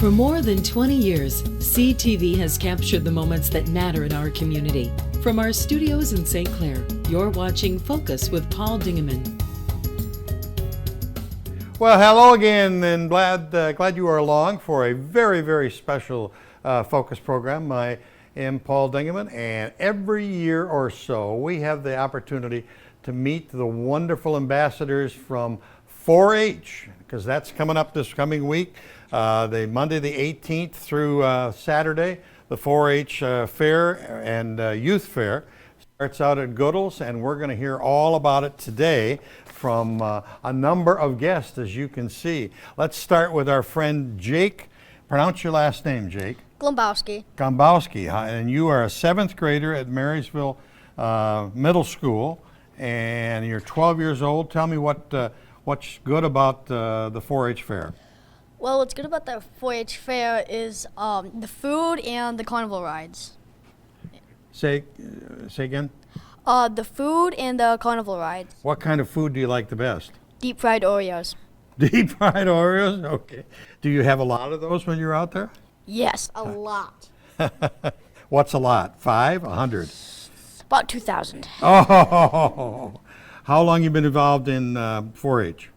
For more than 20 years, CTV has captured the moments that matter in our community. From our studios in St. Clair, you're watching Focus with Paul Dingeman. Well, hello again, and glad you are along for a very, very special Focus program. I am Paul Dingeman, and every year or so we have the opportunity to meet the wonderful ambassadors from 4-H, because that's coming up this coming week. The Monday the 18th through Saturday, the 4-H fair and youth fair starts out at Goodells, and we're going to hear all about it today from a number of guests, as you can see. Let's start with our friend Jake. Pronounce your last name, Jake. Glombowski. Glombowski, and you are a 7th grader at Marysville Middle School, and you're 12 years old. Tell me what's good about the 4-H fair. Well, what's good about the 4-H fair is the food and the carnival rides. Say again? The food and the carnival rides. What kind of food do you like the best? Deep fried Oreos. Deep fried Oreos? Okay. Do you have a lot of those when you're out there? Yes, a lot. What's a lot? 5? 100? About 2,000. Oh, how long you been involved in 4-H?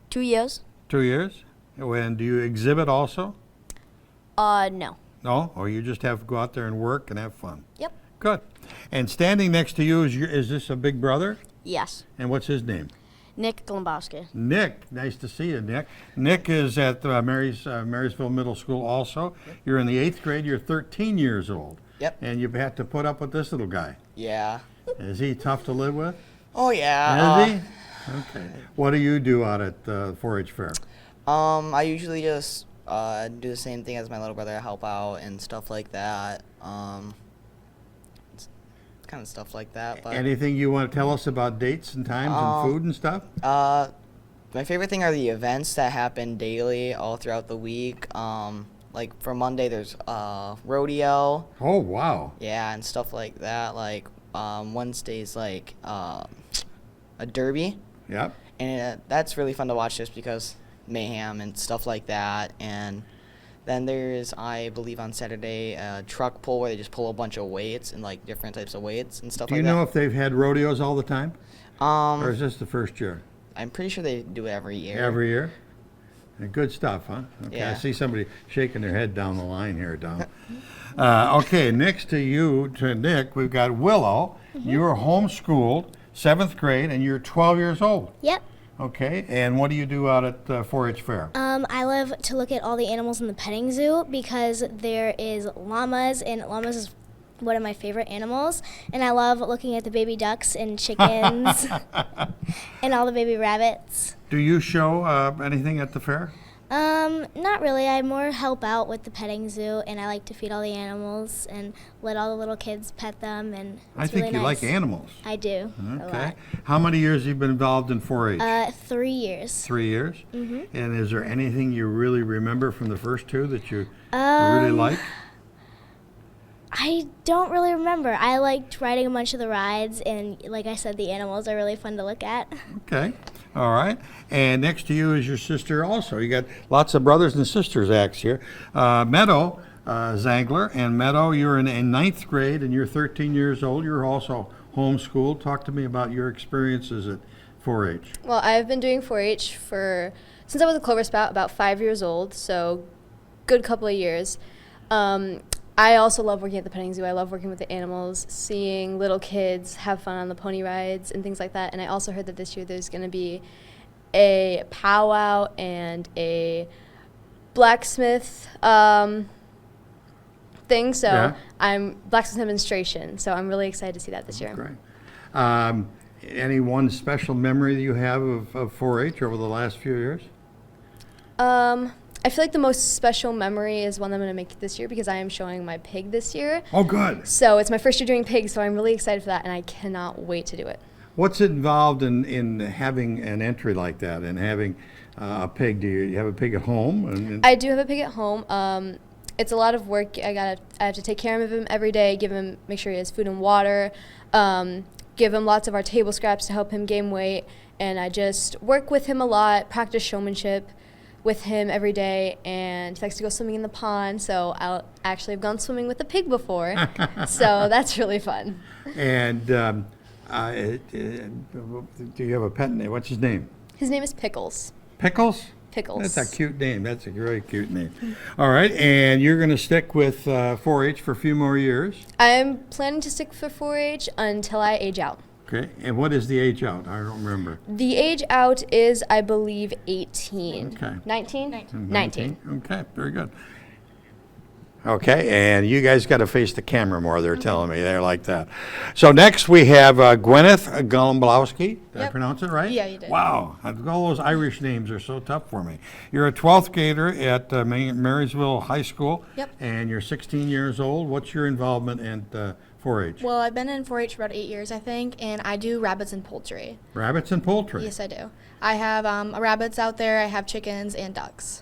2 years. 2 years? And do you exhibit also? No. No? Or you just have to go out there and work and have fun? Yep. Good. And standing next to you, is this a big brother? Yes. And what's his name? Nick Glombowski. Nick, nice to see you, Nick. Nick is at Marysville Middle School also. You're in the 8th grade. You're 13 years old. Yep. And you've had to put up with this little guy. Yeah. Is he tough to live with? Oh yeah. Is he? Okay. What do you do out at the 4-H fair? I usually just do the same thing as my little brother, help out and stuff like that. It's kind of stuff like that. But Anything you want to tell us about dates and times and food and stuff? my favorite thing are the events that happen daily all throughout the week. Like for Monday, there's rodeo. Oh, wow. Yeah, and stuff like that. Like Wednesday's like a derby. Yep. And that's really fun to watch just because mayhem and stuff like that. And then there's, I believe on Saturday, a truck pull where they just pull a bunch of weights and like different types of weights and stuff Do like you that. know if they've had rodeos all the time? Or is this the first year? I'm pretty sure they do it every year. Every year? Good stuff, huh? Okay, I Yeah. see somebody shaking their head down the line here, Don. Okay, next to you, to Nick, we've got Willow. You're homeschooled, 7th grade, and you're 12 years old. Yep. Okay, and what do you do out at 4-H fair? I love to look at all the animals in the petting zoo because there is llamas, and llamas is one of my favorite animals. And I love looking at the baby ducks and chickens and all the baby rabbits. Do you show anything at the fair? Not really. I more help out with the petting zoo, and I like to feed all the animals and let all the little kids pet them. And it's I think really you nice. like animals. I do. A Okay. lot. How many years have you been involved in 4-H? 3 years. 3 years? Mm-hmm. And is there anything you really remember from the first two that you really like? I don't really remember. I liked riding a bunch of the rides, and like I said, the animals are really fun to look at. Okay, all right. And next to you is your sister also. You got lots of brothers and sisters acts here. Meadow Zangler, and Meadow, you're in 9th grade and you're 13 years old. You're also homeschooled. Talk to me about your experiences at 4-H. Well, I've been doing 4-H since I was a clover spout, about 5 years old, so good couple of years. I also love working at the petting zoo. I love working with the animals, seeing little kids have fun on the pony rides and things like that. And I also heard that this year there's going to be a powwow and a blacksmith thing. So Yeah. I'm blacksmith demonstration. So I'm really excited to see that this year. Great. Any one special memory that you have of 4-H over the last few years? I feel like the most special memory is one I'm going to make this year because I am showing my pig this year. Oh, good. So it's my first year doing pigs, so I'm really excited for that, and I cannot wait to do it. What's involved in having an entry like that and having a pig? Do you have a pig at home? I do have a pig at home. It's a lot of work. I have to take care of him every day, make sure he has food and water, give him lots of our table scraps to help him gain weight, and I just work with him a lot, practice showmanship, with him every day, and he likes to go swimming in the pond. So I'll actually have gone swimming with a pig before, so that's really fun. And do you have a pet name? What's his name? His name is Pickles. Pickles? Pickles. That's a cute name. That's a very cute name. All right, and you're going to stick with 4-H for a few more years. I'm planning to stick for 4-H until I age out. Okay, and what is the age out? I don't remember. The age out is, I believe, 18. Okay. 19? 19. Okay, very good. Okay, and you guys got to face the camera more, they're telling me. They're like that. So next we have Gwyneth Gomblowski. Did I Yep. pronounce it right? Yeah, you did. Wow, all those Irish names are so tough for me. You're a 12th grader at Marysville High School. Yep. And you're 16 years old. What's your involvement in 4-H? Well, I've been in 4-H for about 8 years, I think, and I do rabbits and poultry. Rabbits and poultry. Yes, I do. I have rabbits out there. I have chickens and ducks.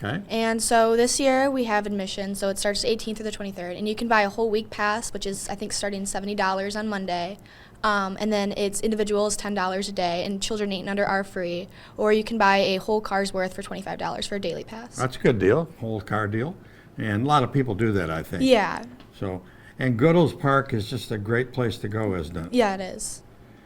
Okay. And so this year we have admission, so it starts 18th through the 23rd, and you can buy a whole week pass, which is I think starting $70 on Monday, and then it's individuals $10 a day, and children 8 and under are free, or you can buy a whole car's worth for $25 for a daily pass. That's a good deal, whole car deal. And a lot of people do that, I think. Yeah, So, and Goodells Park is just a great place to go, isn't it? yeah, it is.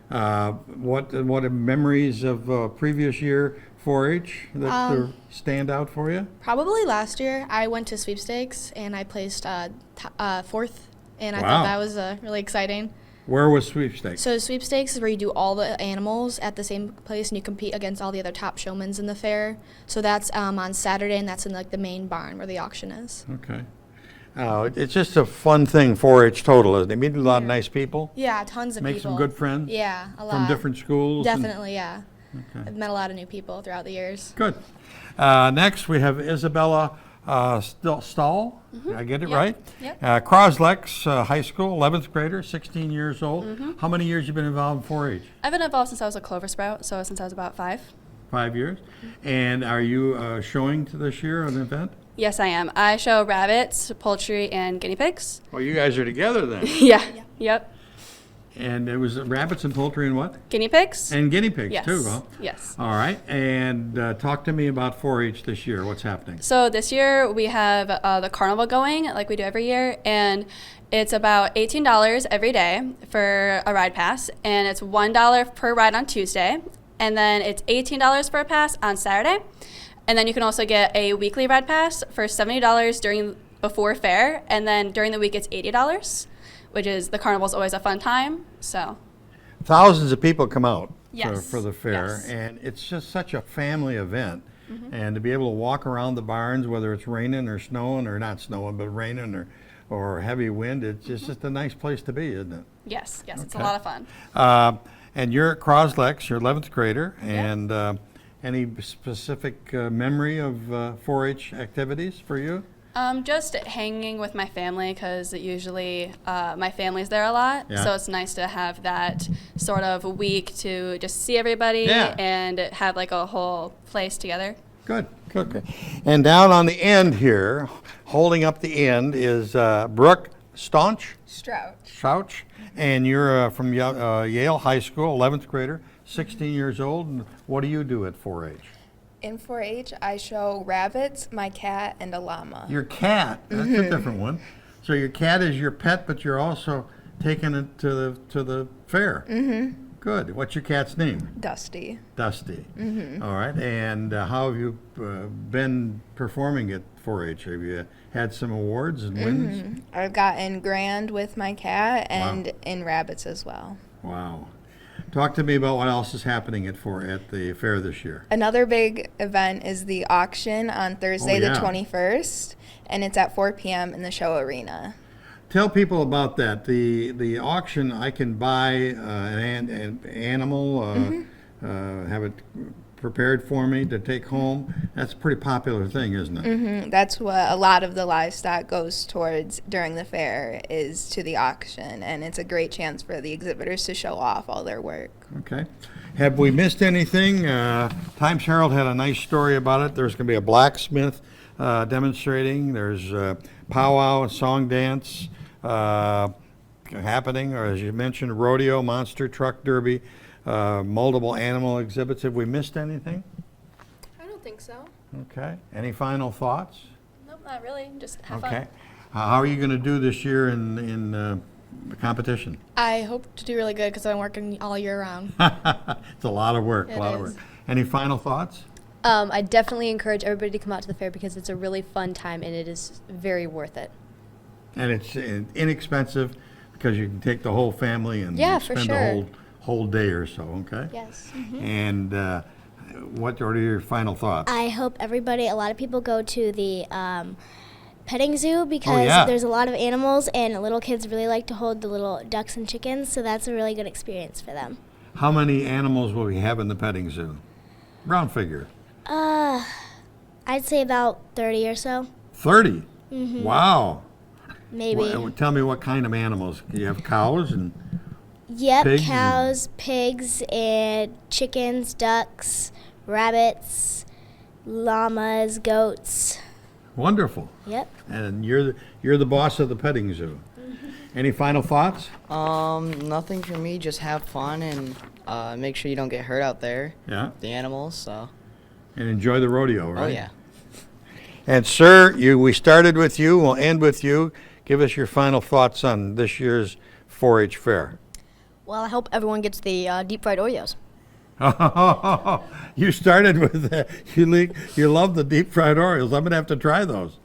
What are memories of previous year 4-H that stand out for you? Probably last year I went to sweepstakes and I placed 4th, and I Wow. thought that was really exciting. Where was sweepstakes? So sweepstakes is where you do all the animals at the same place and you compete against all the other top showmans in the fair. So that's on Saturday, and that's in like the main barn where the auction is. Okay. It's just a fun thing, 4-H total, isn't it? Meet a lot of nice people. Yeah, tons of Make people. some good friends. Yeah, a lot. From different schools. and- Definitely, yeah. Okay. I've met a lot of new people throughout the years. Good. Next, we have Isabella Stahl. Did I get it Yep. right? Yep. Croslex High School, 11th grader, 16 years old. How many years you been involved in 4-H? I've been involved since I was a clover sprout, so since I was about 5. 5 years. And are you showing to this year an event? Yes, I am. I show rabbits, poultry, and guinea pigs. Well, you guys are together then. Yeah. Yep. And it was rabbits and poultry and what? Guinea pigs? And guinea pigs Yes. too, huh? Yes. All right. And talk to me about 4-H this year. What's happening? So this year we have the carnival going, like we do every year, and it's about $18 every day for a ride pass, and it's $1 per ride on Tuesday, and then it's $18 for a pass on Saturday, and then you can also get a weekly ride pass for $70 before fair, and then during the week it's $80, which is the carnival's always a fun time. So Thousands of people come out Yes. for the fair, Yes. and it's just such a family event. And to be able to walk around the barns, whether it's raining or snowing, or not snowing, but raining or heavy wind, it's just a nice place to be, isn't it? yes, it's a Okay. lot of fun. And you're at Croslex, you're 11th grader, and any specific memory of 4-H activities for you? Just hanging with my family, because usually my family's there a lot. Yeah. So it's nice to have that sort of week to just see everybody Yeah. and have like a whole place together. Good. And down on the end here, holding up the end, is Brooke Staunch? Strouch. And you're from Yale High School, 11th grader, 16 years old. And what do you do at 4-H? In 4-H, I show rabbits, my cat, and a llama. Your cat. That's a different one. So your cat is your pet, but you're also taking it to the fair. Good. What's your cat's name? Dusty. Dusty. All right. And how have you been performing at 4-H? Have you had some awards and wins? I've gotten grand with my cat and Wow. in rabbits as well. Wow. Talk to me about what else is happening at the fair this year. Another big event is the auction on Thursday, yeah. the 21st, and it's at 4 p.m. in the show arena. Tell people about that. The auction, I can buy an animal, have it prepared for me to take home. That's a pretty popular thing, isn't it? That's what a lot of the livestock goes towards during the fair, is to the auction, and it's a great chance for the exhibitors to show off all their work. Okay. Have we missed anything? Times Herald had a nice story about it. There's going to be a blacksmith demonstrating. There's powwow and song dance happening, or as you mentioned, rodeo, monster truck derby, multiple animal exhibits. Have we missed anything? I don't don't think so. Okay. Any final thoughts? Nope, not really. Just have Okay. fun. How are you going to do this year in the competition? I hope to do really good because I'm working all year round. It's a lot of work. It A lot of is. work. Any final thoughts? I definitely encourage everybody to come out to the fair because it's a really fun time and it is very worth it. And it's inexpensive because you can take the whole family and Yeah, for spend sure. the whole day or so. Okay. Yes. And what are your final thoughts? I hope a lot of people go to the petting zoo because yeah. there's a lot of animals and little kids really like to hold the little ducks and chickens, so that's a really good experience for them. How many animals will we have in the petting zoo? Round figure. I'd say about 30 or so, 30. Wow. maybe. Tell me what kind of animals. You have cows and Yep, pigs cows, pigs, and chickens, ducks, rabbits, llamas, goats. wonderful. Yep. And you're the boss of the petting zoo. Any final thoughts? Nothing for me. Just have fun and make sure you don't get hurt out there. Yeah. The animals. So. And enjoy the rodeo, right? Oh yeah. And sir, we started with you. We'll end with you. Give us your final thoughts on this year's 4-H fair. Well, I hope everyone gets the deep fried Oreos. You started with that. You love the deep fried Oreos. I'm gonna have to try those.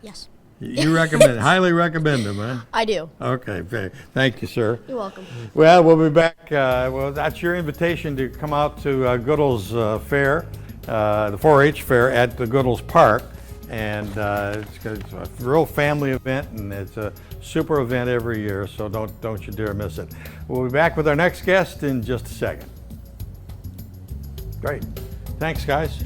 Yes. You recommend, highly recommend them, huh? I do. Okay, thank you, sir. You're welcome. Well, we'll be back. Well, that's your invitation to come out to Goodells Fair, the 4-H fair at the Goodells Park. And it's a real family event, and it's a super event every year, so don't you dare miss it. We'll be back with our next guest in just a second. Great. Thanks, guys.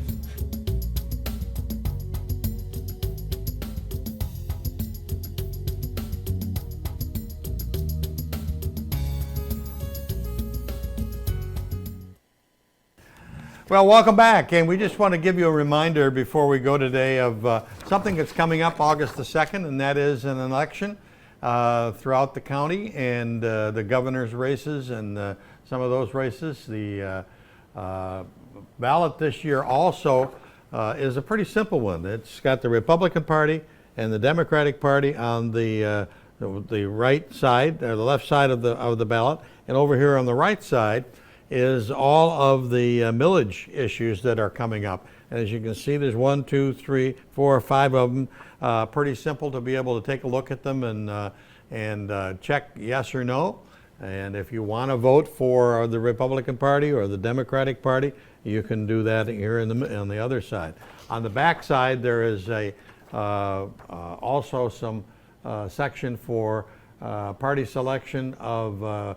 Well, welcome back, and we just want to give you a reminder before we go today of something that's coming up August the 2nd, and that is an election throughout the county, and the governor's races and some of those races. The ballot this year also is a pretty simple one. It's got the Republican Party and the Democratic Party on the right side, or the left side of the ballot, and over here on the right side is all of the millage issues that are coming up. And as you can see, there's 1, 2, 3, 4, 5 of them. Pretty simple to be able to take a look at them and check yes or no. And if you want to vote for the Republican Party or the Democratic Party, you can do that here on the other side. On the back side, there is also some section for party selection of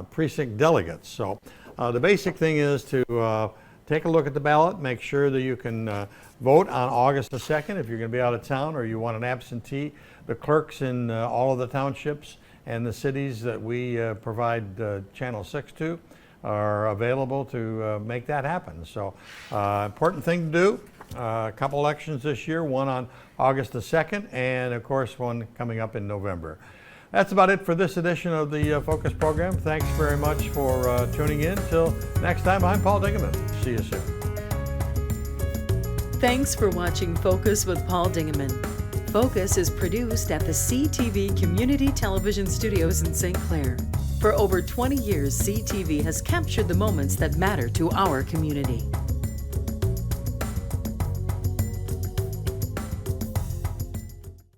precinct delegates. So the basic thing is to take a look at the ballot, make sure that you can vote on August the 2nd if you're going to be out of town or you want an absentee. The clerks in all of the townships and the cities that we provide Channel 6 to are available to make that happen. So important thing to do. A couple elections this year, one on August the 2nd and of course one coming up in November. That's about it for this edition of the Focus program. Thanks very much for tuning in. Till next time, I'm Paul Dingeman. See you soon. Thanks for watching Focus with Paul Dingeman. Focus is produced at the CTV Community Television Studios in St. Clair. For over 20 years, CTV has captured the moments that matter to our community.